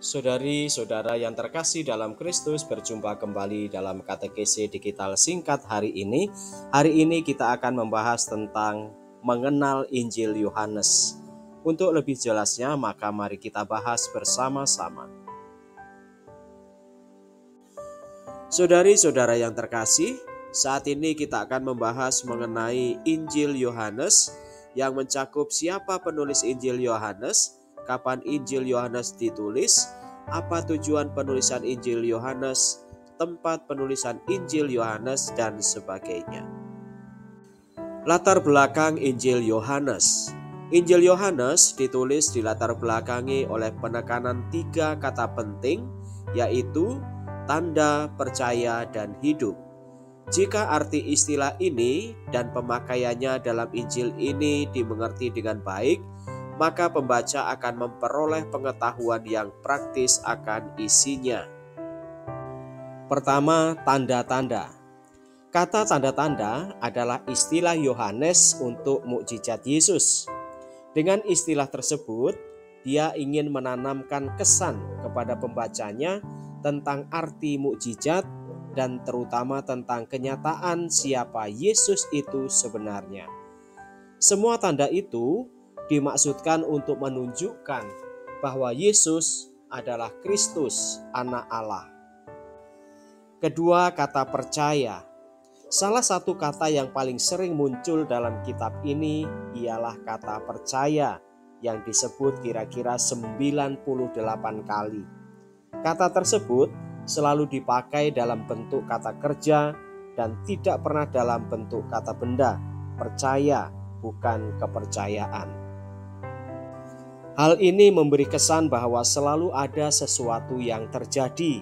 Saudari-saudara yang terkasih dalam Kristus, berjumpa kembali dalam katekese digital singkat hari ini. Hari ini kita akan membahas tentang mengenal Injil Yohanes. Untuk lebih jelasnya, maka mari kita bahas bersama-sama. Saudari-saudara yang terkasih, saat ini kita akan membahas mengenai Injil Yohanes yang mencakup siapa penulis Injil Yohanes, kapan Injil Yohanes ditulis, apa tujuan penulisan Injil Yohanes, tempat penulisan Injil Yohanes, dan sebagainya. Latar belakang Injil Yohanes. Injil Yohanes ditulis dilatar belakangi oleh penekanan 3 kata penting, yaitu tanda, percaya, dan hidup. Jika arti istilah ini dan pemakaiannya dalam Injil ini dimengerti dengan baik, maka pembaca akan memperoleh pengetahuan yang praktis akan isinya. Pertama, tanda-tanda. Kata tanda-tanda adalah istilah Yohanes untuk mukjizat Yesus. Dengan istilah tersebut, dia ingin menanamkan kesan kepada pembacanya tentang arti mukjizat dan terutama tentang kenyataan siapa Yesus itu sebenarnya. Semua tanda itu dimaksudkan untuk menunjukkan bahwa Yesus adalah Kristus, Anak Allah. Kedua, kata percaya. Salah satu kata yang paling sering muncul dalam kitab ini ialah kata percaya yang disebut kira-kira 98 kali. Kata tersebut selalu dipakai dalam bentuk kata kerja dan tidak pernah dalam bentuk kata benda. Percaya, bukan kepercayaan. Hal ini memberi kesan bahwa selalu ada sesuatu yang terjadi.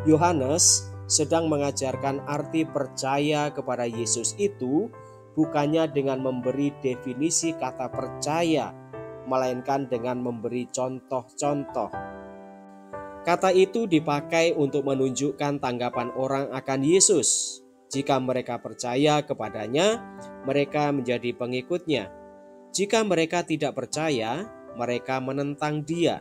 Yohanes sedang mengajarkan arti percaya kepada Yesus itu bukannya dengan memberi definisi kata percaya, melainkan dengan memberi contoh-contoh. Kata itu dipakai untuk menunjukkan tanggapan orang akan Yesus. Jika mereka percaya kepadanya, mereka menjadi pengikutnya. Jika mereka tidak percaya, mereka menentang dia.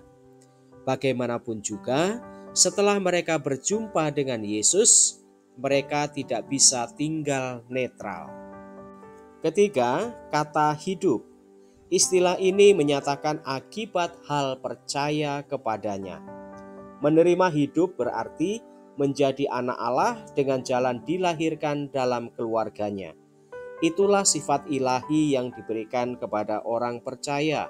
Bagaimanapun juga, setelah mereka berjumpa dengan Yesus, mereka tidak bisa tinggal netral. Ketiga, kata hidup. Istilah ini menyatakan akibat hal percaya kepadanya. Menerima hidup berarti menjadi anak Allah dengan jalan dilahirkan dalam keluarganya. Itulah sifat ilahi yang diberikan kepada orang percaya.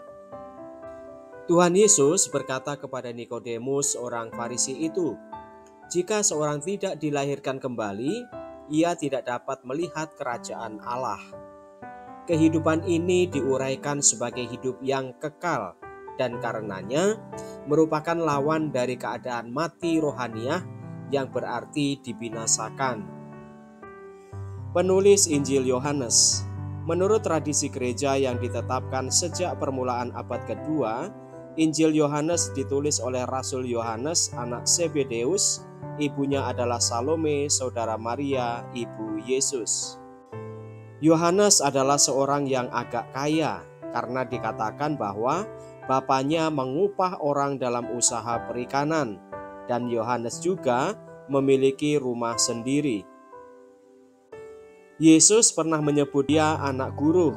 Tuhan Yesus berkata kepada Nikodemus, orang Farisi itu, "Jika seorang tidak dilahirkan kembali, ia tidak dapat melihat kerajaan Allah." Kehidupan ini diuraikan sebagai hidup yang kekal dan karenanya merupakan lawan dari keadaan mati rohaniah yang berarti dibinasakan. Penulis Injil Yohanes. Menurut tradisi gereja yang ditetapkan sejak permulaan abad kedua, Injil Yohanes ditulis oleh Rasul Yohanes, anak Zebedeus. Ibunya adalah Salome, saudara Maria, ibu Yesus. Yohanes adalah seorang yang agak kaya karena dikatakan bahwa bapaknya mengupah orang dalam usaha perikanan dan Yohanes juga memiliki rumah sendiri. Yesus pernah menyebut dia anak guru.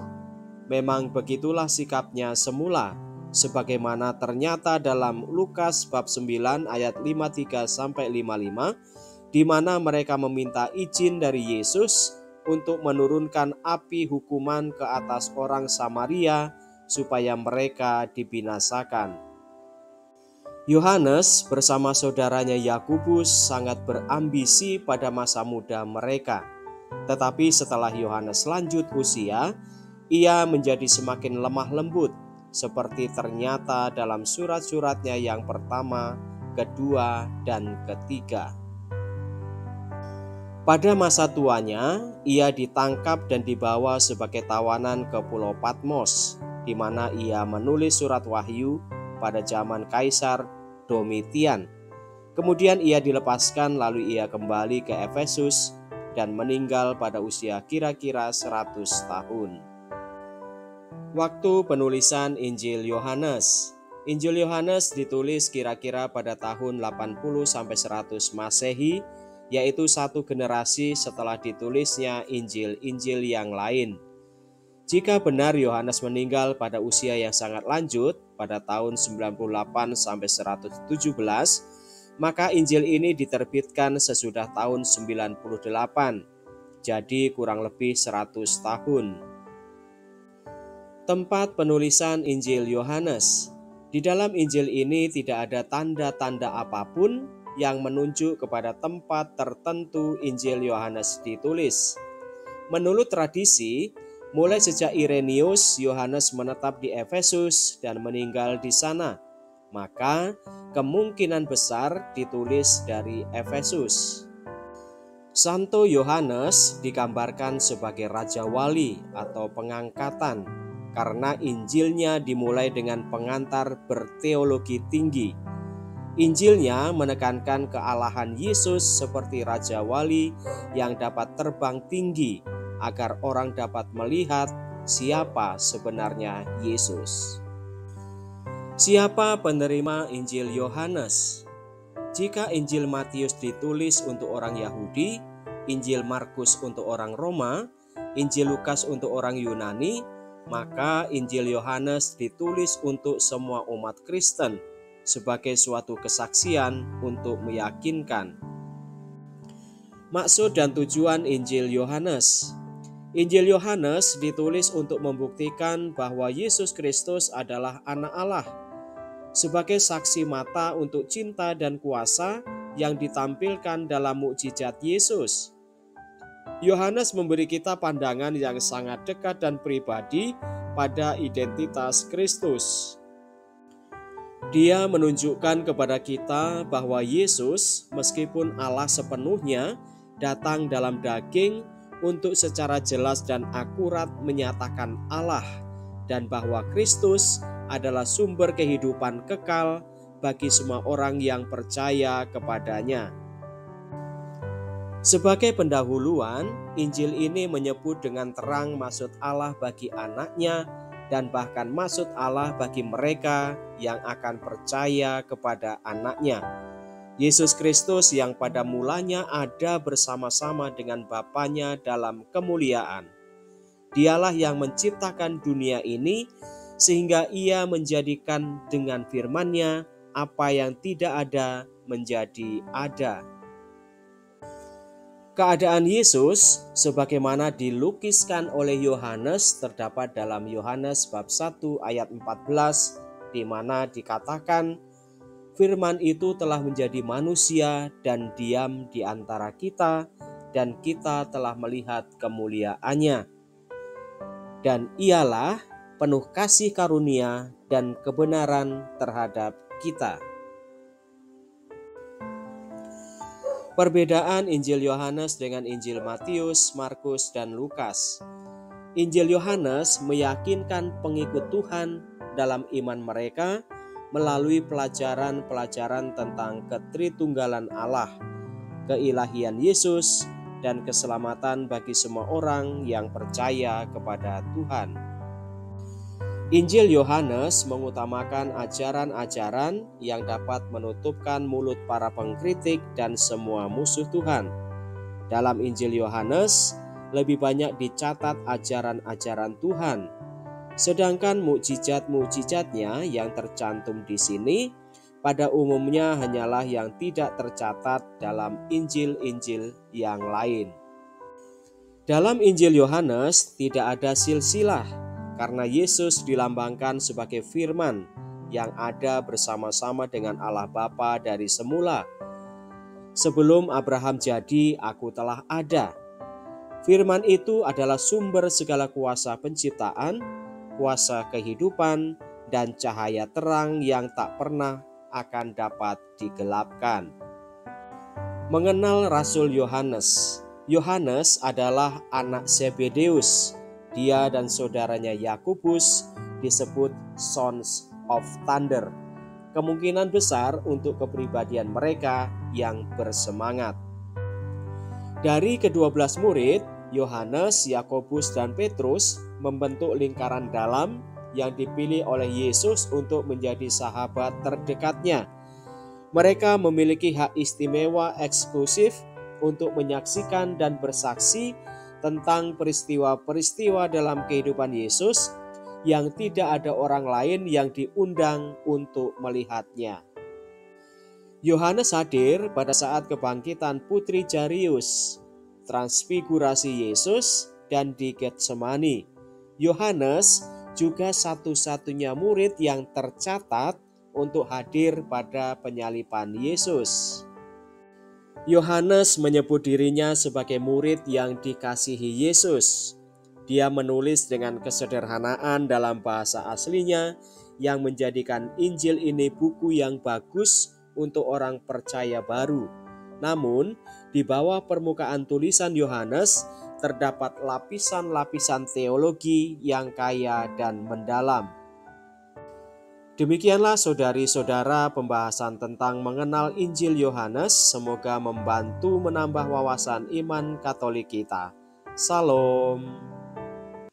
Memang begitulah sikapnya semula, sebagaimana ternyata dalam Lukas bab 9 ayat 53-55, di mana mereka meminta izin dari Yesus untuk menurunkan api hukuman ke atas orang Samaria supaya mereka dibinasakan. Yohanes bersama saudaranya Yakobus sangat berambisi pada masa muda mereka. Tetapi setelah Yohanes lanjut usia, ia menjadi semakin lemah lembut, seperti ternyata dalam surat-suratnya yang pertama, kedua, dan ketiga. Pada masa tuanya, ia ditangkap dan dibawa sebagai tawanan ke Pulau Patmos, di mana ia menulis surat wahyu pada zaman Kaisar Domitian. Kemudian ia dilepaskan lalu ia kembali ke Efesus dan meninggal pada usia kira-kira 100 tahun. Waktu penulisan Injil Yohanes. Injil Yohanes ditulis kira-kira pada tahun 80-100 Masehi, yaitu satu generasi setelah ditulisnya Injil-Injil yang lain. Jika benar Yohanes meninggal pada usia yang sangat lanjut pada tahun 98-117, maka Injil ini diterbitkan sesudah tahun 98, jadi kurang lebih 100 tahun. Tempat penulisan Injil Yohanes. Di dalam Injil ini tidak ada tanda-tanda apapun yang menunjuk kepada tempat tertentu Injil Yohanes ditulis. Menurut tradisi, mulai sejak Irenaeus, Yohanes menetap di Efesus dan meninggal di sana. Maka kemungkinan besar ditulis dari Efesus. Santo Yohanes digambarkan sebagai raja wali atau pengangkatan karena Injilnya dimulai dengan pengantar berteologi tinggi. Injilnya menekankan kealahan Yesus seperti raja wali yang dapat terbang tinggi agar orang dapat melihat siapa sebenarnya Yesus. Siapa penerima Injil Yohanes? Jika Injil Matius ditulis untuk orang Yahudi, Injil Markus untuk orang Roma, Injil Lukas untuk orang Yunani, maka Injil Yohanes ditulis untuk semua umat Kristen sebagai suatu kesaksian untuk meyakinkan. Maksud dan tujuan Injil Yohanes. Injil Yohanes ditulis untuk membuktikan bahwa Yesus Kristus adalah Anak Allah, sebagai saksi mata untuk cinta dan kuasa yang ditampilkan dalam mukjizat Yesus. Yohanes memberi kita pandangan yang sangat dekat dan pribadi pada identitas Kristus. Dia menunjukkan kepada kita bahwa Yesus, meskipun Allah sepenuhnya, datang dalam daging untuk secara jelas dan akurat menyatakan Allah, dan bahwa Kristus adalah sumber kehidupan kekal bagi semua orang yang percaya kepadanya. Sebagai pendahuluan, Injil ini menyebut dengan terang maksud Allah bagi anaknya dan bahkan maksud Allah bagi mereka yang akan percaya kepada anaknya. Yesus Kristus yang pada mulanya ada bersama-sama dengan Bapanya dalam kemuliaan. Dialah yang menciptakan dunia ini sehingga ia menjadikan dengan firman-Nya apa yang tidak ada menjadi ada. Keadaan Yesus sebagaimana dilukiskan oleh Yohanes terdapat dalam Yohanes bab 1 ayat 14, di mana dikatakan, firman itu telah menjadi manusia dan diam di antara kita, dan kita telah melihat kemuliaannya. Dan ialah penuh kasih karunia dan kebenaran terhadap kita. Perbedaan Injil Yohanes dengan Injil Matius, Markus, dan Lukas. Injil Yohanes meyakinkan pengikut Tuhan dalam iman mereka melalui pelajaran-pelajaran tentang ketritunggalan Allah, keilahian Yesus, dan keselamatan bagi semua orang yang percaya kepada Tuhan. Injil Yohanes mengutamakan ajaran-ajaran yang dapat menutupkan mulut para pengkritik dan semua musuh Tuhan. Dalam Injil Yohanes, lebih banyak dicatat ajaran-ajaran Tuhan. Sedangkan mukjizat-mukjizatnya yang tercantum di sini pada umumnya hanyalah yang tidak tercatat dalam Injil-Injil yang lain. Dalam Injil Yohanes tidak ada silsilah, karena Yesus dilambangkan sebagai firman yang ada bersama-sama dengan Allah Bapa dari semula. Sebelum Abraham jadi, aku telah ada. Firman itu adalah sumber segala kuasa penciptaan, kuasa kehidupan, dan cahaya terang yang tak pernah akan dapat digelapkan. Mengenal Rasul Yohanes. Yohanes adalah anak Zebedeus. Dia dan saudaranya Yakobus disebut Sons of Thunder. Kemungkinan besar untuk kepribadian mereka yang bersemangat. Dari ke-12 murid, Yohanes, Yakobus, dan Petrus membentuk lingkaran dalam yang dipilih oleh Yesus untuk menjadi sahabat terdekatnya. Mereka memiliki hak istimewa eksklusif untuk menyaksikan dan bersaksi tentang peristiwa-peristiwa dalam kehidupan Yesus yang tidak ada orang lain yang diundang untuk melihatnya. Yohanes hadir pada saat kebangkitan Putri Jairus, transfigurasi Yesus, dan di Getsemani. Yohanes juga satu-satunya murid yang tercatat untuk hadir pada penyaliban Yesus. Yohanes menyebut dirinya sebagai murid yang dikasihi Yesus. Dia menulis dengan kesederhanaan dalam bahasa aslinya yang menjadikan Injil ini buku yang bagus untuk orang percaya baru. Namun, di bawah permukaan tulisan Yohanes terdapat lapisan-lapisan teologi yang kaya dan mendalam. Demikianlah saudari-saudara pembahasan tentang mengenal Injil Yohanes. Semoga membantu menambah wawasan iman Katolik kita. Salam.